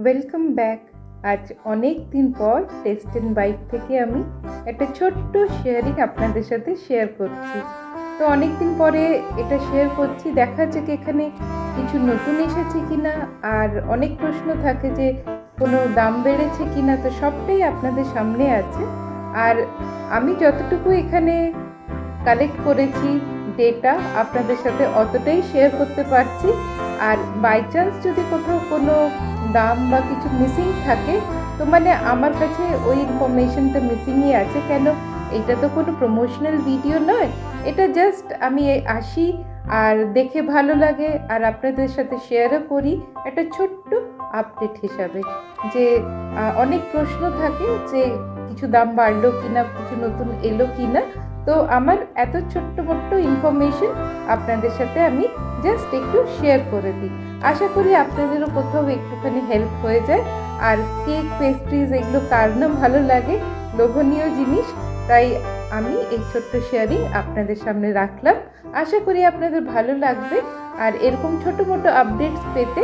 Welcome back. আজ অনেক দিন পর টেস্ট অ্যান্ড বাইট থেকে আমি একটা ছোট্ট শেয়ারিং আপনাদের সাথে শেয়ার করছি। তো অনেক দিন পরে এটা শেয়ার করছি, দেখা যাক এখানে কিছু নতুন এসেছে কিনা, আর অনেক প্রশ্ন থাকে যে কোনো দাম বেড়েছে কিনা। তো সবটাই আপনাদের সামনে আছে, আর আমি যতটুকু এখানে কালেক্ট করেছি ডেটা আপনাদের সাথে অতটাই শেয়ার করতে পারছি। আর বাই চান্স যদি কোথাও কোনো দাম বা কিছু মিসিং থাকে, তো মানে আমার কাছে ওই ইনফরমেশনটা মিসিংই আছে। কেন, এটা তো কোনো প্রমোশনাল ভিডিও নয়, এটা জাস্ট আমি আসি আর দেখে ভালো লাগে আর আপনাদের সাথে শেয়ারও করি একটা ছোট্ট আপডেট হিসাবে। যে অনেক প্রশ্ন থাকে যে কিছু দাম বাড়লো কিনা, কিছু নতুন এলো কিনা। তো আমার এত ছোট্ট মোট্ট ইনফরমেশন আপনাদের সাথে আমি জাস্ট একটু শেয়ার করে দিই। আশা করি আপনাদেরও কোথাও একটুখানি হেল্প হয়ে যায়। আর কেক, পেস্ট্রিজ এগুলো কার না ভালো লাগে, লোভনীয় জিনিস। তাই আমি এই ছোট্ট শেয়ারিং আপনাদের সামনে রাখলাম। আশা করি আপনাদের ভালো লাগবে। আর এরকম ছোটো মোটো আপডেটস পেতে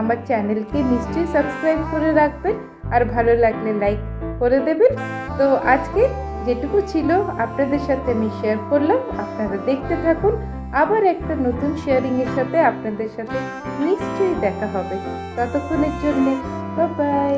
আমার চ্যানেলকে নিশ্চয়ই সাবস্ক্রাইব করে রাখবেন, আর ভালো লাগলে লাইক করে দেবেন। তো আজকে যেটুকু ছিল আপনাদের সাথে আমি শেয়ার করলাম, আপনারা দেখতে থাকুন। আবার একটা নতুন শেয়ারিংয়ের সাথে আপনাদের সাথে নিশ্চয়ই দেখা হবে। ততক্ষণের জন্যে বাই বাই।